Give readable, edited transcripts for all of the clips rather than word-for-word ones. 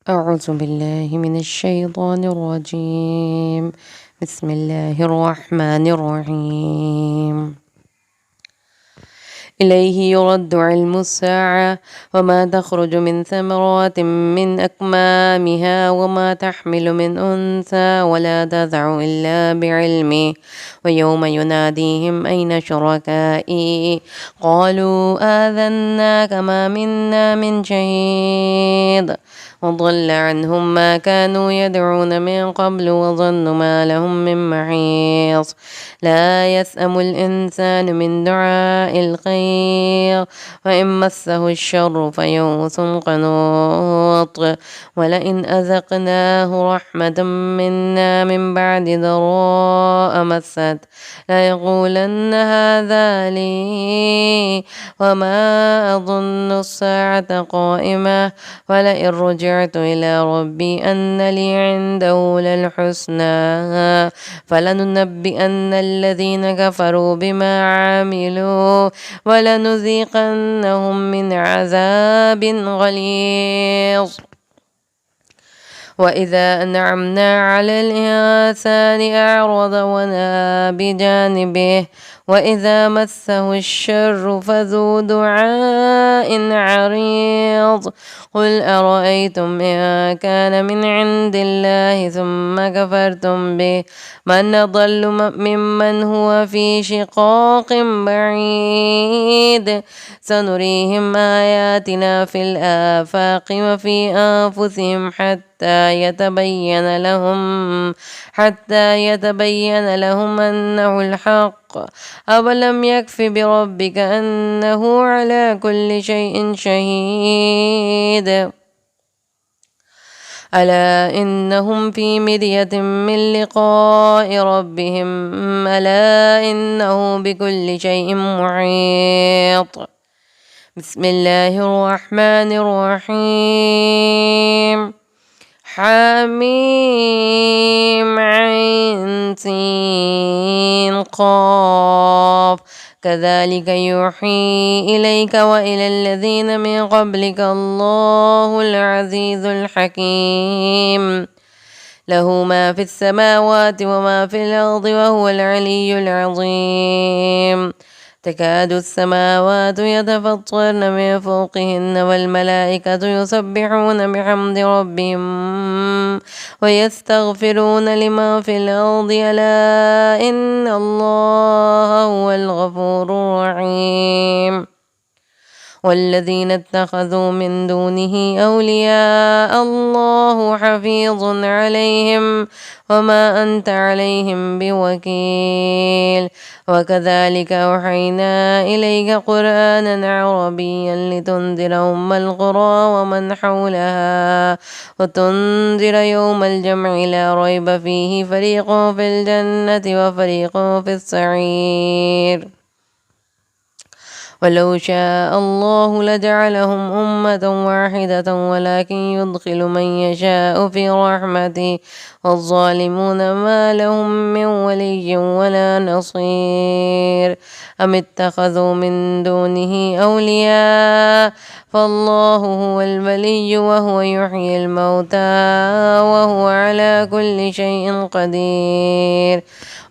أعوذ بالله من الشيطان الرجيم. بسم الله الرحمن الرحيم. إليه يرد علم الساعة وما تخرج من ثمرات من أكمامها وما تحمل من أنثى ولا تضع إلا بعلمه ويوم يناديهم أين شركائي قالوا آذناك ما منا من شهيد وضل عنهم ما كانوا يدعون من قبل وظنوا ما لهم من محيص لا يسأم الإنسان من دعاء الخير وإن مسه الشر فيئوس قنوط ولئن أذقناه رحمة منا من بعد ضراء مست ليقولن هذا لي وما أظن الساعة قائمة ولئن رجعت إلى ربي أن لي عنده للحسنى فلننبئن الذين كفروا بما عملوا ولنذيقنهم من عذاب غليظ وإذا أنعمنا على الإنسان أعرض ونأى بجانبه وإذا مسه الشر فذو دعاء عريض قل أرأيتم إن كان من عند الله ثم كفرتم به من أضل ممن هو في شقاق بعيد سنريهم آياتنا في الآفاق وفي أنفسهم حتى يتبين لهم أنه الحق أولم يكف بربك أنه على كل شيء شهيد ألا إنهم في مرية من لقاء ربهم ألا إنه بكل شيء محيط بسم الله الرحمن الرحيم حميم عين سين قاف كذلك يوحي إليك وإلى الذين من قبلك الله العزيز الحكيم له ما في السماوات وما في الأرض وهو العلي العظيم تكاد السماوات يتفطرن من فوقهن والملائكة يسبحون بحمد ربهم ويستغفرون لمن في الأرض ألا إن الله هو الغفور الرحيم والذين اتخذوا من دونه أولياء الله حفيظ عليهم وما أنت عليهم بوكيل وكذلك أوحينا إليك قرآنا عربيا لتنذر أم القرى ومن حولها وتنذر يوم الجمع لا ريب فيه فريق في الجنة وفريق في السعير ولو شاء الله لجعلهم أمة واحدة ولكن يدخل من يشاء في رحمته والظالمون ما لهم من ولي ولا نصير أم اتخذوا من دونه أولياء فالله هو الولي وهو يحيي الموتى وهو على كل شيء قدير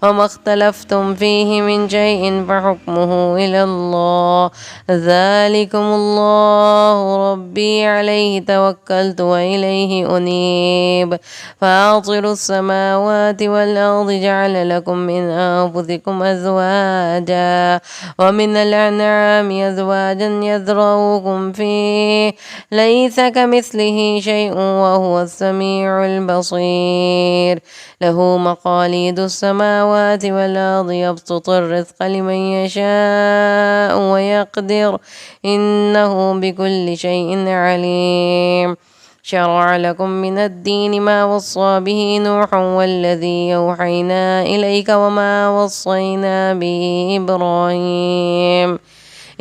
وما اختلفتم فيه من شيء فحكمه إلى الله ذلكم الله ربي عليه توكلت وإليه أنيب فاطر السماوات والأرض جعل لكم من أنفسكم أزواجا ومن الأنعام أزواجا يذرؤكم فيه ليس كمثله شيء وهو السميع البصير له مقاليد السماوات والأرض يبسط الرزق لمن يشاء ويقدر إنه بكل شيء عليم شرع لكم من الدين ما وصى به نوح والذي أوحينا إليك وما وصينا به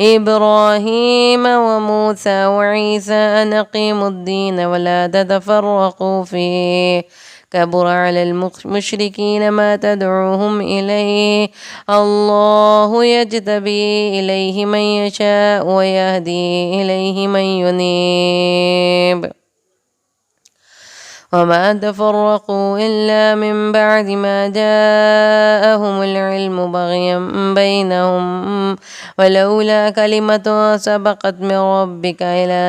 إبراهيم وموسى وعيسى أن أقيموا الدين ولا تتفرقوا فيه كبر على المشركين ما تدعوهم إليه الله يجتبي إليه من يشاء ويهدي إليه من ينيب وما تفرقوا إلا من بعد ما جاءهم العلم بغيا بينهم ولولا كلمة سبقت من ربك إلى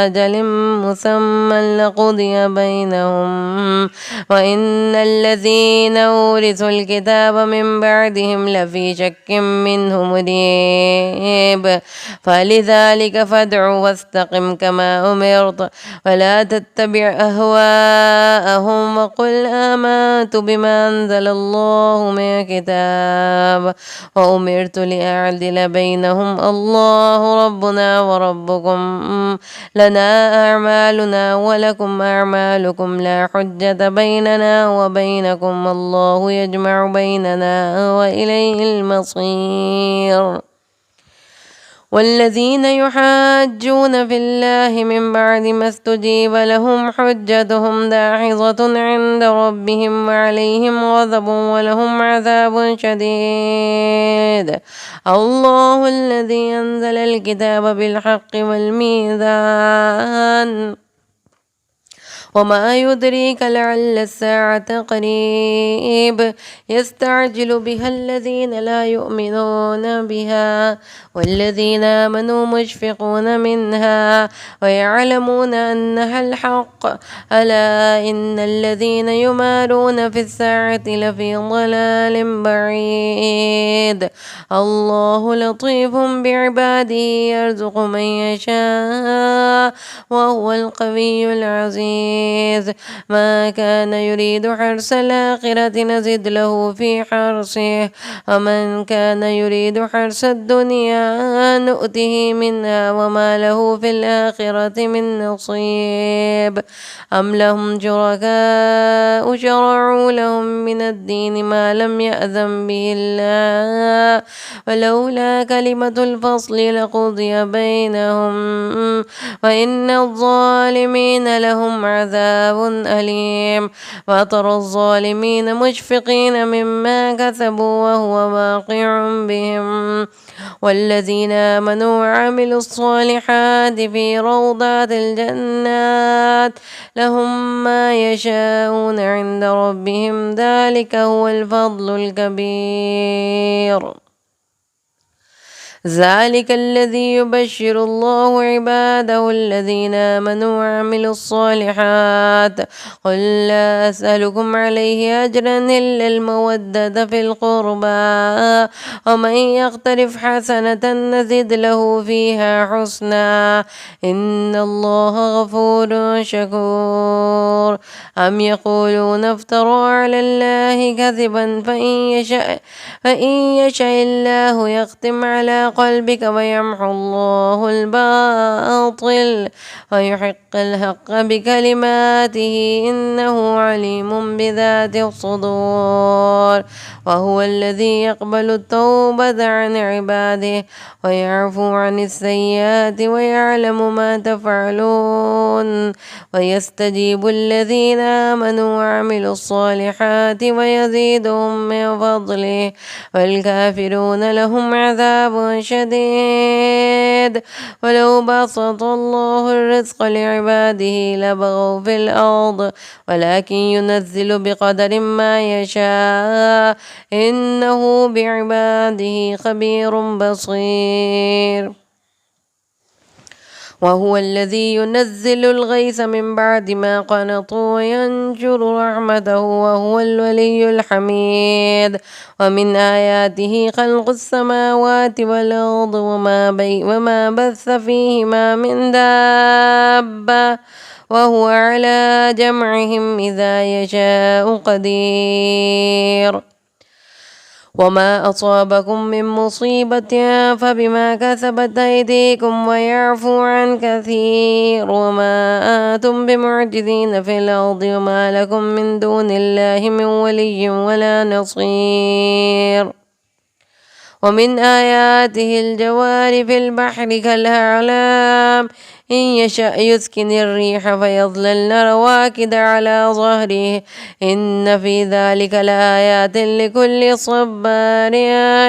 أجل مسمى لقضي بينهم وإن الذين أورثوا الكتاب من بعدهم لفي شك منه مريب فلذلك فادع واستقم كما أمرت ولا تتبع أهواءهم وقل آمنت بما أنزل الله من كتاب وأمرت لأعدل بينهم الله ربنا وربكم لنا أعمالنا ولكم أعمالكم لا حجة بيننا وبينكم الله يجمع بيننا وإليه المصير والذين يحاجون في الله من بعد ما استجيب لهم حجتهم داحضة عند ربهم وعليهم غضب ولهم عذاب شديد الله الذي أنزل الكتاب بالحق والميزان وما يدريك لعل الساعة قريب يستعجل بها الذين لا يؤمنون بها والذين آمنوا مشفقون منها ويعلمون أنها الحق ألا إن الذين يمارون في الساعة لفي ضلال بعيد الله لطيف بعباده يرزق من يشاء وهو القوي العزيز ما كان يريد حرث الآخرة نزد له في حرثه ومن كان يريد حرث الدنيا نؤته منها وما له في الآخرة من نصيب أم لهم شركاء شرعوا لهم من الدين ما لم يأذن به الله ولولا كلمة الفصل لقضي بينهم وإن الظالمين لهم عذاب أليم وترى الظالمين مشفقين مما كسبوا وهو واقع بهم والذين آمنوا وعملوا الصالحات في روضات الجنات لهم ما يشاءون عند ربهم ذلك هو الفضل الكبير ذلك الذي يبشر الله عباده الذين آمنوا وعملوا الصالحات قل لا أسألكم عليه أجرا إلا المودة في القربى ومن يقترف حسنة نزد له فيها حسنا إن الله غفور شكور أم يقولون افترى على الله كذبا فإن يشاء الله يختم على قلبك ويمحو الله الباطل ويحق الحق بكلماته إنه عليم بذات الصدور وهو الذي يقبل التوبة عن عباده ويعفو عن السيئات ويعلم ما تفعلون ويستجيب الذين آمنوا وعملوا الصالحات ويزيدهم من فضله والكافرون لهم عذاب شديد ولو بسط الله الرزق لعباده لبغوا في الأرض ولكن ينزل بقدر ما يشاء إنه بعباده خبير بصير وهو الذي ينزل الغيث من بعد ما قنطوا وينشر رحمته وهو الولي الحميد ومن آياته خلق السماوات والأرض وما بث فيهما من دابة وهو على جمعهم إذا يشاء قدير وما أصابكم من مصيبة فبما كسبت أيديكم ويعفو عن كثير وما أنتم بمعجزين في الأرض وما لكم من دون الله من ولي ولا نصير ومن آياته الجوار في البحر كالأعلام إن يشأ يسكن الريح فيظللن رواكد على ظهره إن في ذلك لآيات لكل صبار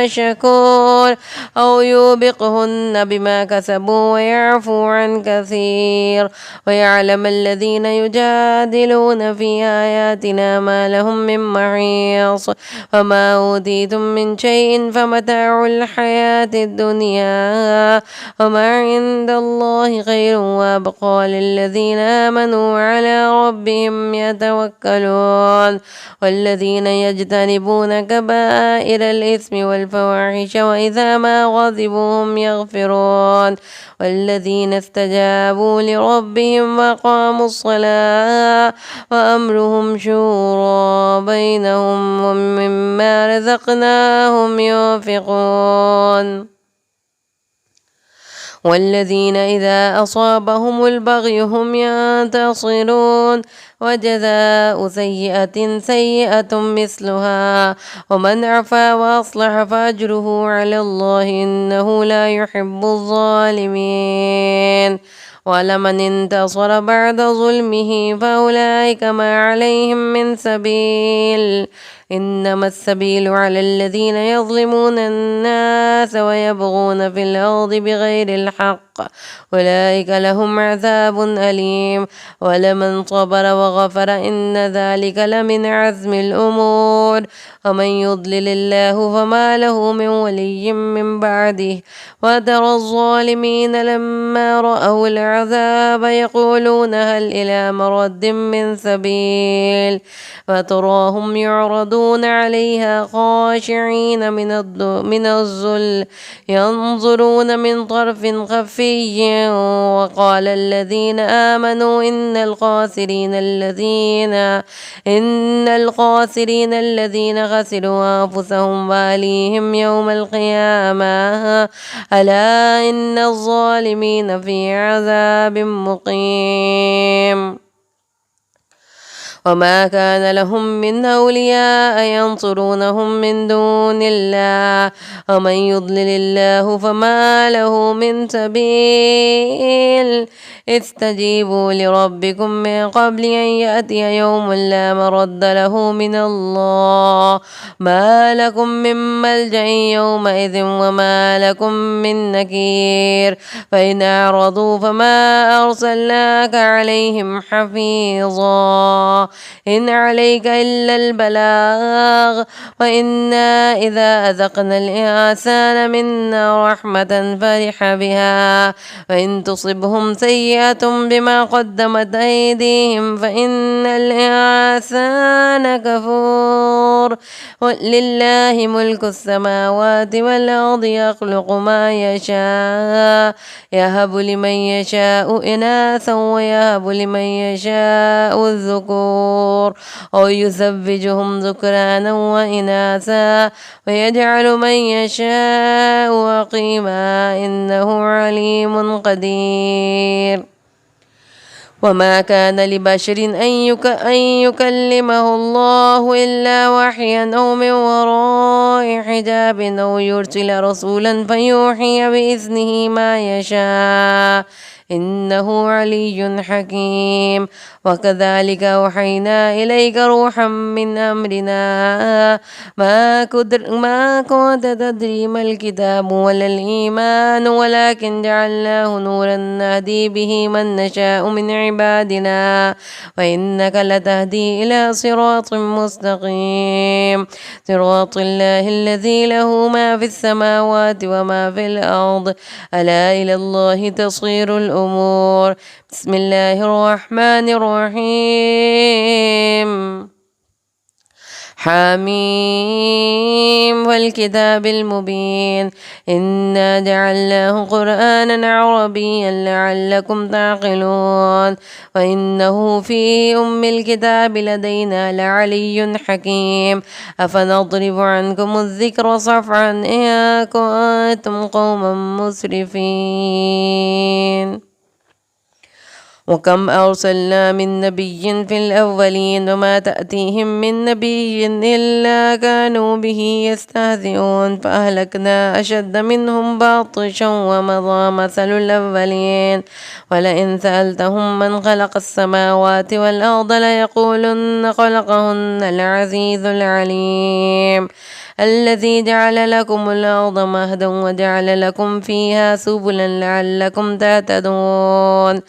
شكور أو يوبقهن بما كسبوا ويعفو عن كثير ويعلم الذين يجادلون في آياتنا ما لهم من محيص وما أوتيتم من شيء فمتاع الحياة الدنيا وما عند الله خير وأبقى للذين آمنوا وعلى ربهم يتوكلون والذين يجتنبون كبائر الإثم والفواحش وإذا ما غضبوا هم يغفرون والذين استجابوا لربهم وأقاموا الصلاة وأمرهم شورى بينهم ومما رزقناهم ينفقون والذين إذا أصابهم البغي هم ينتصرون وجزاء سيئة سيئة مثلها ومن عفا وأصلح فأجره على الله إنه لا يحب الظالمين ولمن انتصر بعد ظلمه فأولئك ما عليهم من سبيل إنما السبيل على الذين يظلمون الناس ويبغون في الأرض بغير الحق أولئك لهم عذاب أليم ولمن صبر وغفر إن ذلك لمن عزم الأمور ومن يضلل الله فما له من ولي من بعده وترى الظالمين لما رأوا العذاب يقولون هل إلى مرد من سبيل فتراهم يعرضون عليها خاشعين من الذل ينظرون من طرف خفي وقال الذين آمنوا إن الخاسرين الذين خسروا أنفسهم وأهليهم يوم القيامة ألا إن الظالمين في عذاب مقيم وما كان لهم من أولياء ينصرونهم من دون الله ومن يضلل الله فما له من سبيل استجيبوا لربكم من قبل أن يأتي يوم لا مرد له من الله ما لكم من ملجأ يومئذ وما لكم من نكير فإن أعرضوا فما أرسلناك عليهم حفيظا إن عليك إلا البلاغ وإنا إذا أذقنا الإنسان منا رحمة فرح بها وإن تصبهم سيئة بما قدمت أيديهم فإن الإنسان كفور ولله ملك السماوات والأرض يخلق ما يشاء يهب لمن يشاء إناثا ويهب لمن يشاء الذكور أو يزوجهم ذكرانا وإناثا ويجعل من يشاء عقيما إنه عليم قدير وما كان لبشر أن يكلمه الله إلا وحيا أو من وراء حجاب أو يرسل رسولا فيوحي بإذنه ما يشاء إنه علي حكيم وكذلك أوحينا إليك روحا من أمرنا ما كنت تدري ما الكتاب ولا الإيمان ولكن جعلناه نورا نهدي به من نشاء من عبادنا وإنك لتهدي إلى صراط مستقيم صراط الله الذي له ما في السماوات وما في الأرض ألا إلى الله تصير الأمور بسم الله الرحمن الرحيم حميم والكتاب المبين إنا جعلناه قرآنا عربيا لعلكم تعقلون وإنه في الكتاب لدينا لعلي حكيم أفنضرب عنكم الذكر صفعا إن كنتم قوما مسرفين وكم أرسلنا من نبي في الأولين وما تأتيهم من نبي إلا كانوا به يستهزئون فأهلكنا أشد منهم باطشا ومضى مثل الأولين ولئن سألتهم من خلق السماوات والأرض ليقولن خلقهن العزيز العليم الذي جعل لكم الأرض مهدا وجعل لكم فيها سبلا لعلكم تهتدون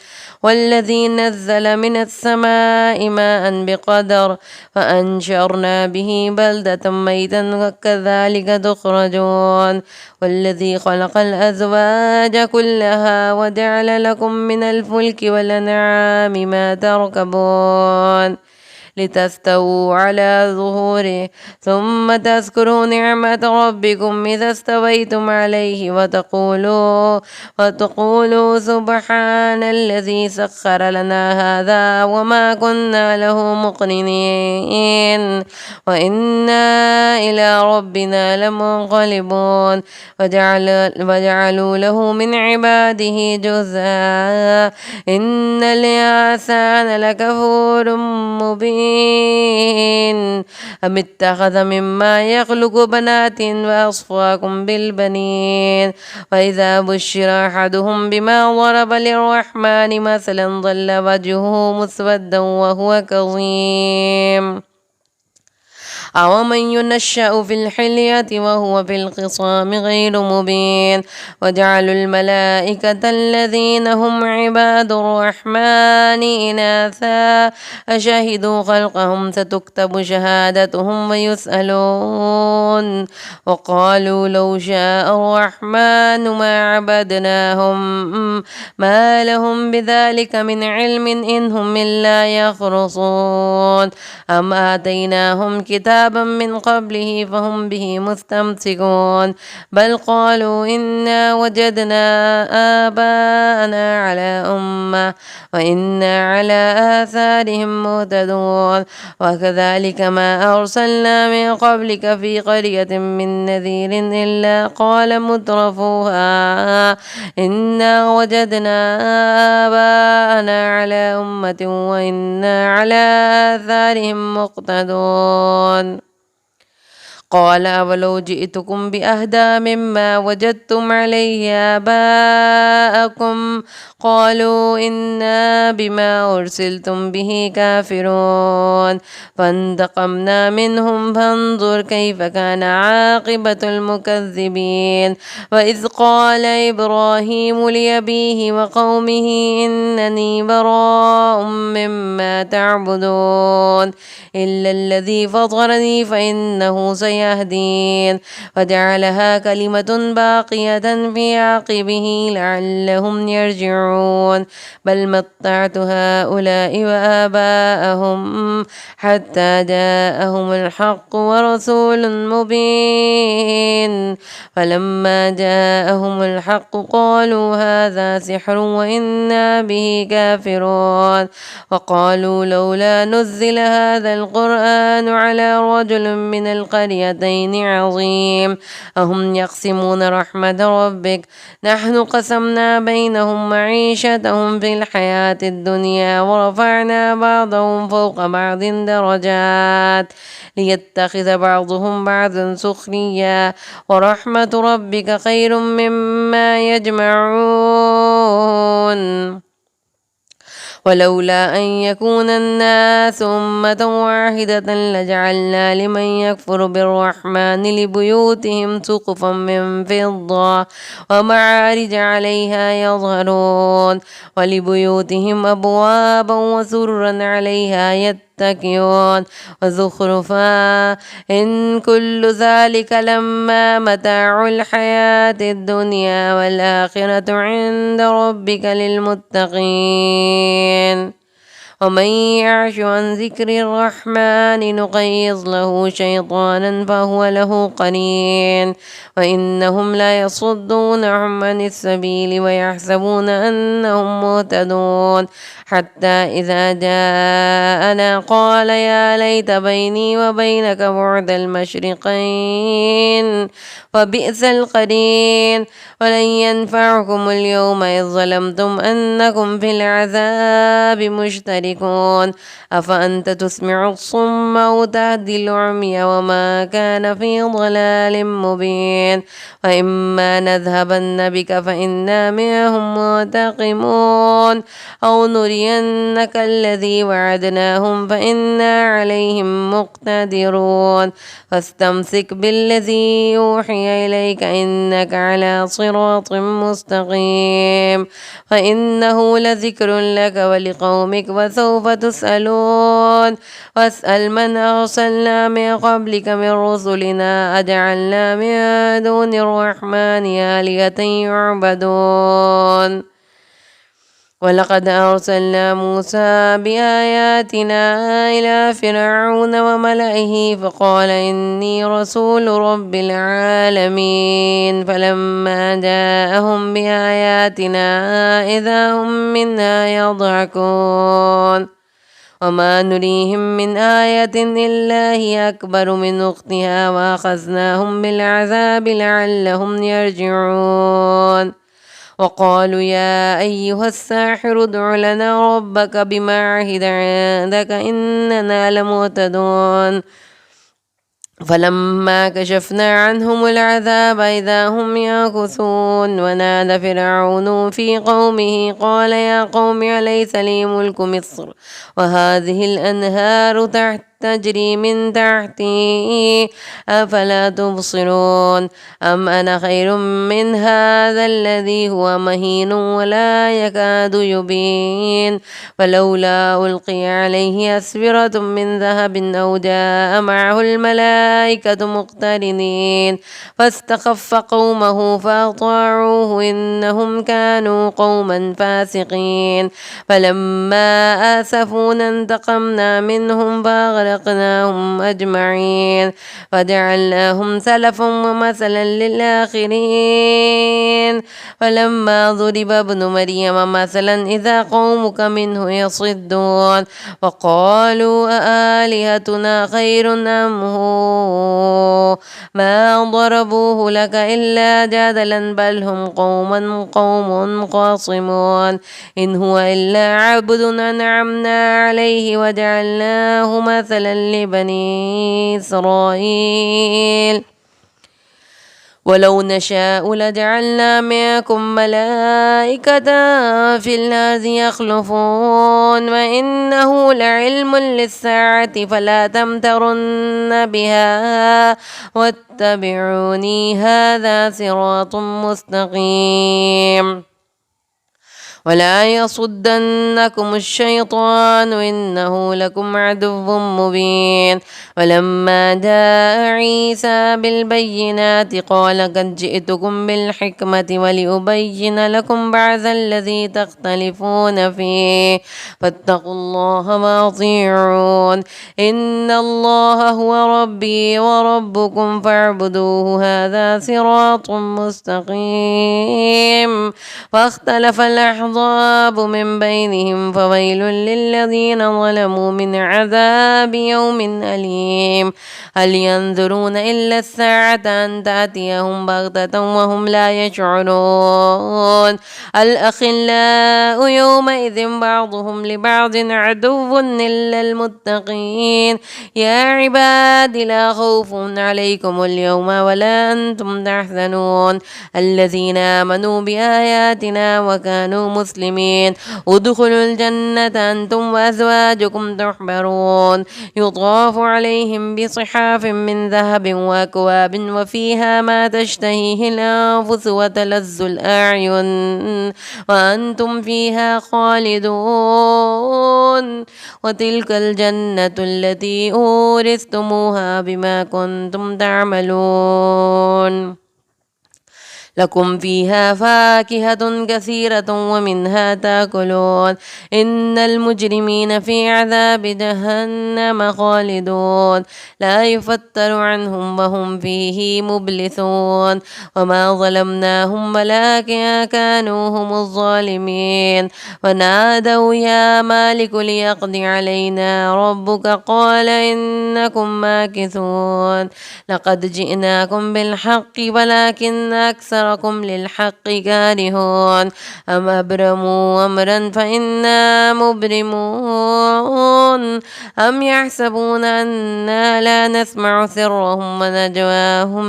والذي نزل من السماء ماء بقدر فأنشرنا به بلدة ميتا وكذلك تخرجون والذي خلق الأزواج كلها وجعل لكم من الفلك والأنعام ما تركبون لتستووا على ظهوره ثم تذكروا نعمة ربكم إذا استويتم عليه وتقولوا سبحان الذي سخر لنا هذا وما كنا له مقرنين وإنا إلى ربنا لمنقلبون وجعلوا له من عباده جزءا إن الإنسان لكفور مبين أم اتخذ مما يخلق بنات وأصفاكم بالبنين وإذا بشر أحدهم بما ضرب للرحمن مثلا ظل وجهه مسودا وهو كظيم أومن ينشأ في الحلية وهو في الخصام غير مبين وجعلوا الملائكة الذين هم عباد الرحمن إناثا أشهدوا خلقهم ستكتب شهادتهم ويسألون وقالوا لو شاء الرحمن ما عبدناهم ما لهم بذلك من علم إن هم إلا يخرصون أم آتيناهم كتابا من قبله فهم به مستمسكون بل قالوا إنا وجدنا آباءنا على أمة وإنا على آثارهم مهتدون وكذلك ما أرسلنا من قبلك في قرية من نذير إلا قال مترفوها إنا وجدنا آباءنا على أمة وإنا على آثارهم مقتدون قال أولو جئتكم بأهدى مما وجدتم عليه آباءكم قالوا إنا بما أرسلتم به كافرون فانتقمنا منهم فانظر كيف كان عاقبة المكذبين وإذ قال إبراهيم لأبيه وقومه إنني براء مما تعبدون إلا الذي فطرني فإنه سيهدين وجعلها كلمة باقية في عقبه لعلهم يرجعون بل متعت هؤلاء وآباءهم حتى جاءهم الحق ورسول مبين فلما جاءهم الحق قالوا هذا سحر وإنا به كافرون وقالوا لولا نزل هذا القرآن على رجل من القريتين عظيم أهم يقسمون رحمة ربك نحن قسمنا بينهم معيشتهم في الحياة الدنيا ورفعنا بعضهم فوق بعض درجات ليتخذ بعضهم بعضا سخريا ورحمة ربك خير مما يجمعون ولولا أن يكون الناس أمة واحدة لجعلنا لمن يكفر بالرحمن لبيوتهم سقفا من فضة ومعارج عليها يظهرون ولبيوتهم أبوابا وسررا عليها يتكئون وزخرفا إن كل ذلك لما متاع الحياة الدنيا والآخرة عند ربك للمتقين ومن يعش عن ذكر الرحمن نقيض له شيطانا فهو له قرين وإنهم لا يصدونهم عن السبيل ويحسبون أنهم مهتدون حتى إذا جاءنا قال يا ليت بيني وبينك بعد المشرقين وبئس القرين ولن ينفعكم اليوم إذ ظلمتم أنكم في العذاب مشتركون أفأنت تسمع الصم أو تهدي العمي وما كان في ضلال مبين وإما نذهبن بك فإنا منهم منتقمون أو نرينك الذي وعدناهم فإنا عليهم مقتدرون فاستمسك بالذي يوحي إليك إنك على صراط مستقيم فإنه لذكر لك ولقومك وسوف تسألون واسأل من أرسلنا من قبلك من رسلنا أجعلنا من دون الرحمن آلهة يعبدون ولقد أرسلنا موسى بآياتنا إلى فرعون وملئه فقال إني رسول رب العالمين فلما جاءهم بآياتنا إذا هم منها يضحكون وما نريهم من آية إلا هي أكبر من أختها وأخذناهم بالعذاب لعلهم يرجعون وقالوا يا أيها الساحر ادع لنا ربك بما عهد عندك إننا لمهتدون فلما كشفنا عنهم العذاب إذا هم ينكثون ونادى فرعون في قومه قال يا قوم أليس لي ملك مصر وهذه الأنهار تجري من تحتي أفلا تبصرون أم أنا خير من هذا الذي هو مهين ولا يكاد يبين فلولا ألقي عليه أسورة من ذهب أو جاء معه الملائكة مقترنين فاستخف قومه فأطاعوه إنهم كانوا قوما فاسقين فلما آسفونا انتقمنا منهم فأغرقناهم أجمعين فجعلناهم سلفا ومثلا للآخرين فلما ضرب ابن مريم مثلا إذا قومك منه يصدون وقالوا أآلهتنا خير أم هو ما ضربوه لك إلا جدلا بل هم قوم خاصمون إن هو إلا عبد أنعمنا عليه وجعلناه مثلا لبني إسرائيل ولو نشاء لجعلنا منكم ملائكة في الأرض يخلفون وإنه لعلم للساعة فلا تمترن بها واتبعوني هذا صراط مستقيم ولا يصدنكم الشيطان إنه لكم عدو مبين ولما جاء عيسى بالبينات قال قد جئتكم بالحكمة ولأبين لكم بعض الذي تختلفون فيه فاتقوا الله وأطيعون إن الله هو ربي وربكم فاعبدوه هذا صراط مستقيم فاختلف الأحزاب من بينهم فويل للذين ظلموا من عذاب يوم أليم هل ينظرون إلا الساعة أن تأتيهم بغتة وهم لا يشعرون الأخلاء يومئذ بعضهم لبعض عدو إلا المتقين يا عباد لا خوف عليكم اليوم ولا أنتم تحزنون الذين آمنوا بآياتنا وكانوا مسلمين ادخلوا الجنة أنتم وأزواجكم تحبرون يطاف عليهم بصحاف من ذهب وأكواب وفيها ما تشتهيه الأنفس وتلذ الأعين وأنتم فيها خالدون وتلك الجنة التي أورثتموها بما كنتم تعملون لكم فيها فاكهة كثيرة ومنها تأكلون إن المجرمين في عذاب جهنم خالدون لا يفتر عنهم وهم فيه مبلسون وما ظلمناهم ولكن كانوا هم الظالمين ونادوا يا مالك ليقض علينا ربك قال إنكم ماكثون لقد جئناكم بالحق ولكن أكثركم للحق كارهون أم أبرموا أمرا فإنا مبرمون أم يحسبون أنا لا نسمع سرهم ونجواهم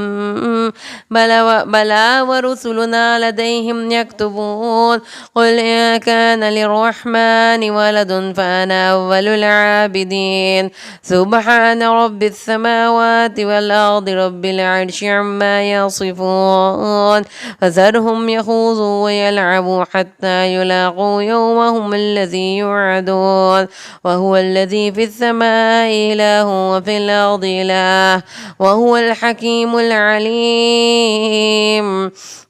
بلى ورسلنا لديهم يكتبون قل إن كان للرحمن ولد فأنا أول العابدين سبحان رب السماوات والأرض رب العرش عما يصفون فذرهم يخوضوا ويلعبوا حتى يلاقوا يومهم الذي يوعدون وهو الذي في السماء إله وفي الأرض إله وهو الحكيم العليم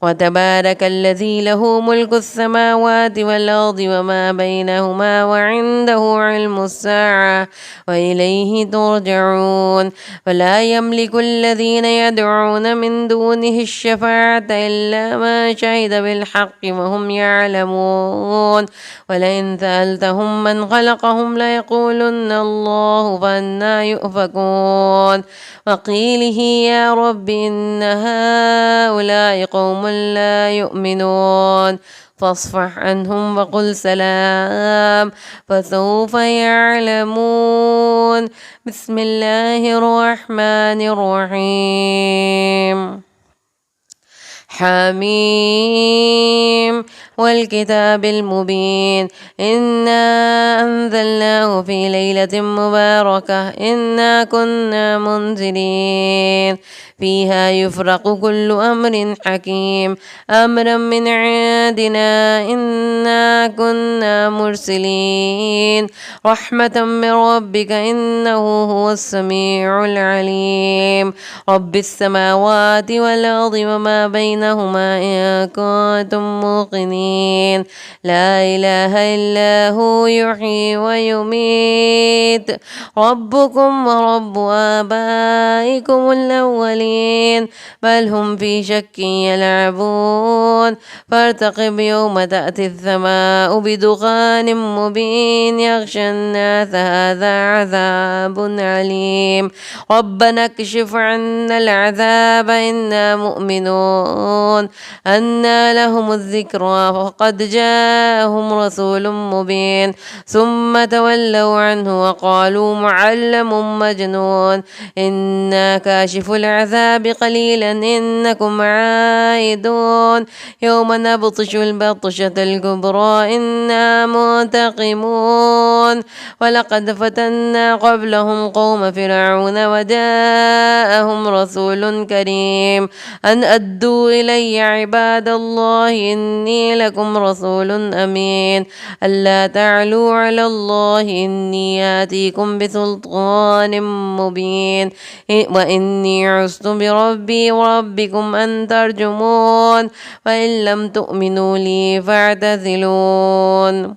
وتبارك الذي له ملك السماوات والأرض وما بينهما وعنده علم الساعة وإليه ترجعون ولا يملك الذين يدعون من دونه الشفاعة إلا من شهد بالحق وهم يعلمون ولئن سألتهم من خلقهم ليقولن الله فأنا يؤفكون وقيله يا رب إن هؤلاء قوم لا يؤمنون فاصفح عنهم وقل سلام فسوف يعلمون بسم الله الرحمن الرحيم حميم والكتاب المبين إنا أنزلناه في ليلة مباركة إنا كنا منذرين فيها يفرق كل أمر حكيم أمرا من عندنا إنا كنا مرسلين رحمة من ربك إنه هو السميع العليم رب السماوات والأرض وما بينهما إن كنتم موقنين لا إله إلا هو يحيي ويميت ربكم ورب آبائكم الأولين بل هم في شك يلعبون فارتقب يوم تأتي السماء بدخان مبين يغشى الناس هذا عذاب أليم ربنا اكشف عنا العذاب إنا مؤمنون أنى لهم الذكرى وقد جاءهم رسول مبين ثم تولوا عنه وقالوا معلم مجنون إنا كاشف العذاب قليلا إنكم عائدون يوم نبطش البطشة الكبرى إنا منتقمون ولقد فتنا قبلهم قوم فرعون وجاءهم رسول كريم أن أدوا إلي عباد الله إني لكم رسول أمين ألا تعلوا على الله إني آتيكم بسلطان مبين وإني عزت بربي وربكم أن ترجمون وإن لم تؤمنوا لي فاعتزلون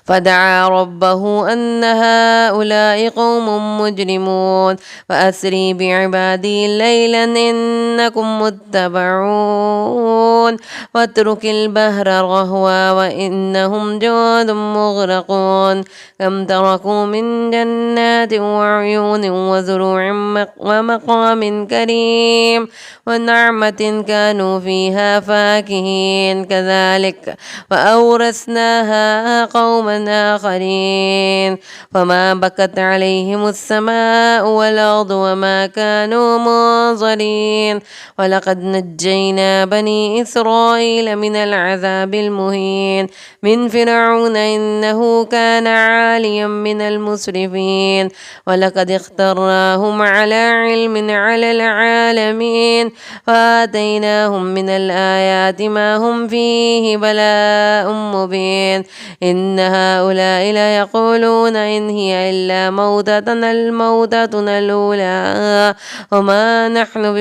فدعا ربه أن هؤلاء قوم مجرمون فأسري بعبادي ليلا إنكم متبعون واترك البحر رهوا وإنهم جند مغرقون كم تركوا من جنات وعيون وزروع ومقام كريم ونعمة كانوا فيها فاكهين كذلك وأورثناها قوما آخرين فما بكت عليهم السماء والأرض وما كانوا منظرين ولقد نجينا بني إسرائيل من العذاب المهين من فرعون إنه كان عاليا من المسرفين ولقد اخترناهم على علم على العالمين وآتيناهم من الآيات ما هم فيه بلاء مبين إن هؤلاء ليقولون إن هي إلا موتتنا الأولى وما نحن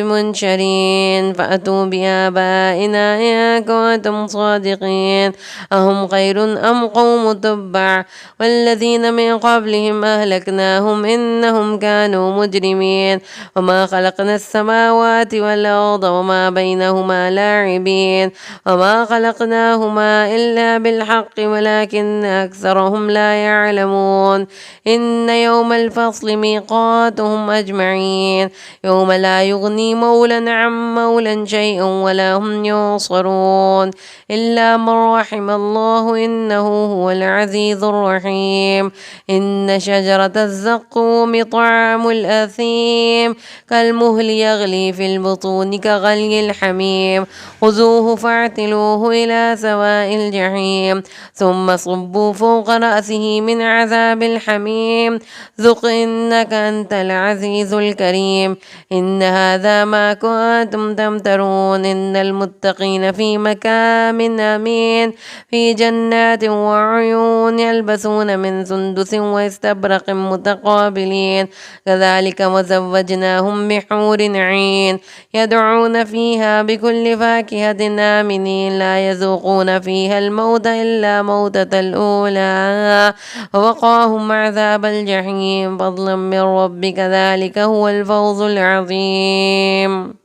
مفترين فأتوا بآبائنا إن كنتم صادقين أهم خير أم قوم تبع والذين من قبلهم أهلكناهم إنهم كانوا مجرمين وما خلقنا السماوات والأرض وما بينهما لاعبين وما خلقناهما إلا بالحق ولكن أكثرهم لا يعلمون إن يوم الفصل ميقاتهم أجمعين يوم لا يغني مولى عن مولى شيئا ولا هم ينصرون إلا من رحم الله إنه هو العزيز الرحيم إن شجرة الزقوم طعام الأثيم كالمهل يغلي في البطون كغلي الحميم خذوه فاعتلوه إلى سواء الجحيم ثم صبوا فوق رأسه من عذاب الحميم ذق إنك أنت العزيز الكريم إن هذا ما كنتم تمترون إن المتقين في مكان أمين في جنات وعيون يلبسون من سندس واستبرق متقابلين كذلك وزوجناهم بحور عين يدعون فيها بكل فاكهة آمنين لا يذوقون فيها الموت إلا موتة الأولى ووقاهم عذاب الجحيم فضلا من ربك ذلك هو الفوز العظيم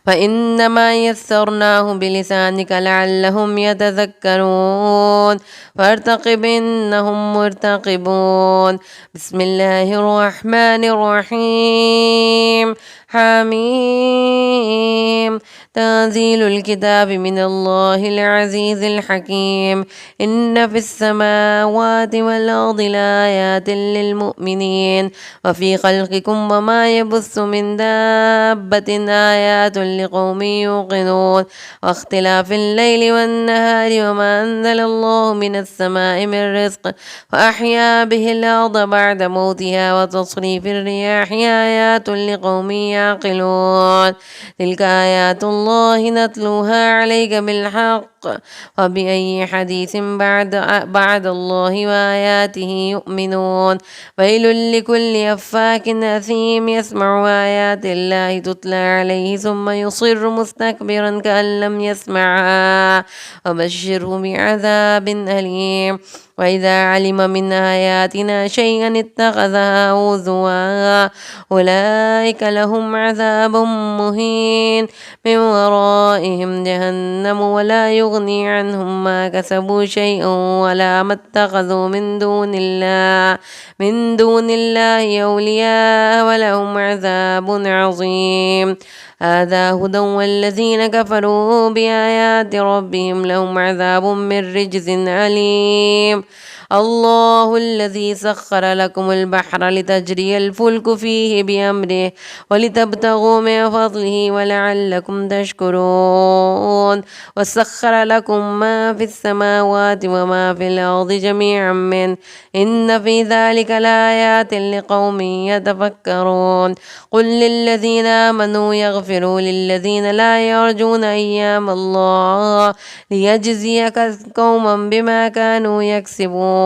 فإنما يسرناه بلسانك لعلهم يتذكرون فارتقب إنهم مرتقبون بسم الله الرحمن الرحيم حميم تنزيل الكتاب من الله العزيز الحكيم إن في السماوات والأرض لآيات للمؤمنين وفي خلقكم وما يبث من دابة آيات لقوم يوقنون واختلاف الليل والنهار وما أنزل الله من السماء من رزق وأحيا به الأرض بعد موتها وتصريف الرياح آيات لقوم يعقلون تلك آيات الله نتلوها عليك بالحق وبأي حديث بعد الله وآياته يؤمنون ويل لكل أفاك أثيم يسمع آيات الله تتلى عليه ثم يصر مستكبرا كأن لم يسمعها وبشره بعذاب أليم وإذا علم من آياتنا شيئا اتخذها هزوا أولئك لهم عذاب مهين من ورائهم جهنم ولا يغني عنهم ما كسبوا شيئا ولا ما اتخذوا من دون الله أولياء ولهم عذاب عظيم هذا هدى والذين كفروا بآيات ربهم لهم عذاب من رجز أليم الله الذي سخر لكم البحر لتجري الفلك فيه بأمره ولتبتغوا من فضله ولعلكم تشكرون وسخر لكم ما في السماوات وما في الأرض جميعا منه إن في ذلك لآيات لقوم يتفكرون قل للذين آمنوا يغفروا للذين لا يرجون أيام الله ليجزي قوما بما كانوا يكسبون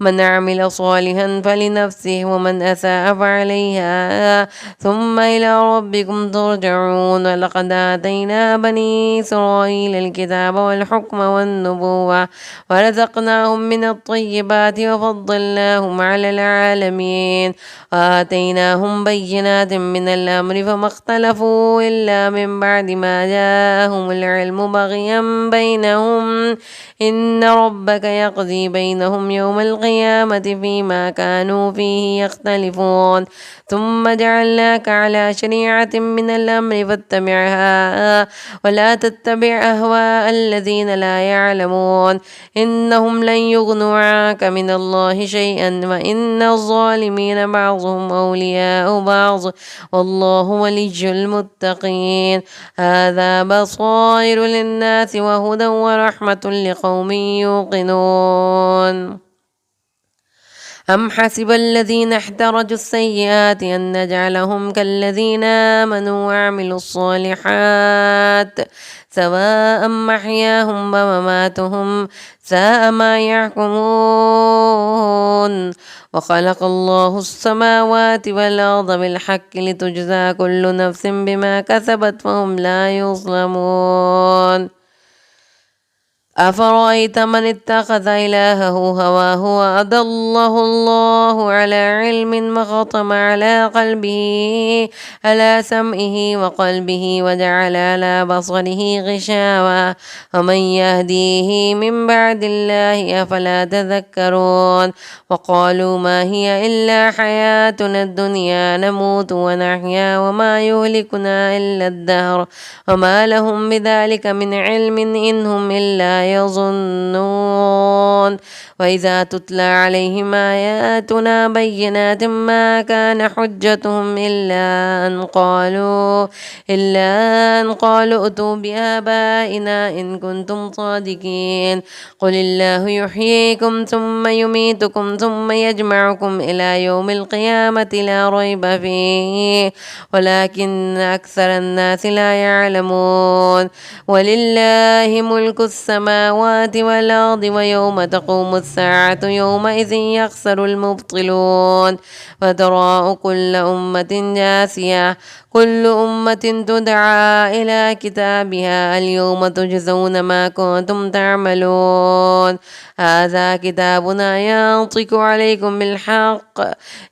من عمل صالحا فلنفسه ومن أساء فعليها ثم إلى ربكم ترجعون ولقد آتينا بني إسرائيل الكتاب والحكم والنبوة ورزقناهم من الطيبات وفضلناهم على العالمين وآتيناهم بينات من الأمر فما اختلفوا إلا من بعد ما جاءهم العلم بغيا بينهم إن ربك يقضي بينهم يوم القيامة فيما كانوا فيه يختلفون ثم جعلناك على شريعة من الأمر فاتبعها ولا تتبع أهواء الذين لا يعلمون إنهم لن يغنوا عنك من الله شيئا وإن الظالمين بعضهم أولياء بعض والله ولي المتقين هذا بصائر للناس وهدى ورحمة لقوم يوقنون أم حسب الذين احترجوا السيئات أن نجعلهم كالذين آمنوا وعملوا الصالحات سواء محياهم ومماتهم ساء ما يحكمون وخلق الله السماوات والأرض بالحق لتجزى كل نفس بما كسبت وهم لا يظلمون أفرأيت من اتخذ إلهه هواه وأضله الله على علم وختم على قلبه على سمعه وقلبه وجعل على بصره غشاوة ومن يهديه من بعد الله أفلا تذكرون وقالوا ما هي إلا حياتنا الدنيا نموت ونحيا وما يهلكنا إلا الدهر وما لهم بذلك من علم إن هم إلا يظنون وإذا تتلى عليهم آياتنا بينات ما كان حجتهم إلا أن قالوا ائتوا بآبائنا إن كنتم صادقين قل الله يحييكم ثم يميتكم ثم يجمعكم إلى يوم القيامة لا ريب فيه ولكن أكثر الناس لا يعلمون ولله ملك السماوات والأرض ويوم تقوم الساعة يومئذ يخسر المبطلون فترى كل أمة جاثية كل أمة تدعى إلى كتابها اليوم تجزون ما كنتم تعملون هذا كتابنا ينطق عليكم بالحق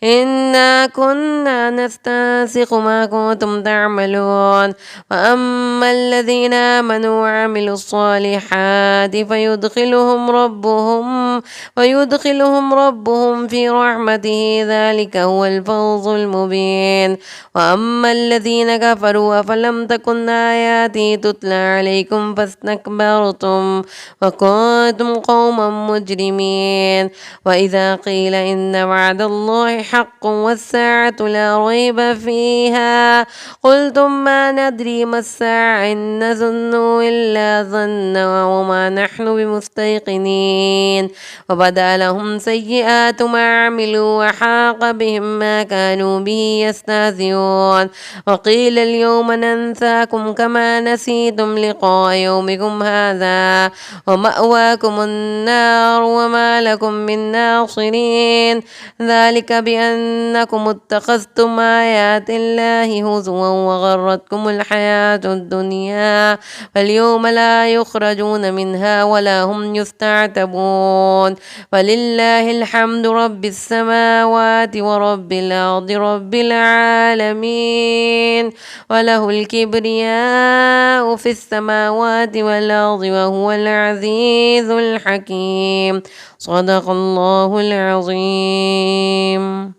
إنا كنا نستنسخ ما كنتم تعملون وأما الذين آمنوا وعملوا الصالحات فيدخلهم ربهم في رحمته ذلك هو الفوز المبين وأما الذين كفروا أفلم تكن آياتي تتلى عليكم فاستكبرتم وكنتم قوما مجرمين وإذا قيل إن وعد الله حق والساعة لا ريب فيها قلتم ما ندري ما الساعة إن نظن إلا ظنا وما نحن بمستيقنين وبدا لهم سيئات ما عملوا وحاق بهم ما كانوا به يستهزئون وقيل اليوم ننساكم كما نسيتم لقاء يومكم هذا ومأواكم النار وما لكم من ناصرين ذلك بأنكم اتخذتم آيات الله هزوا وغرتكم الحياة الدنيا فاليوم لا يخرجون منها ولا هم يستعتبون ولله الحمد رب السماوات ورب الأرض رب العالمين وله الكبرياء في السماوات والأرض وهو العزيز الحكيم صدق الله العظيم.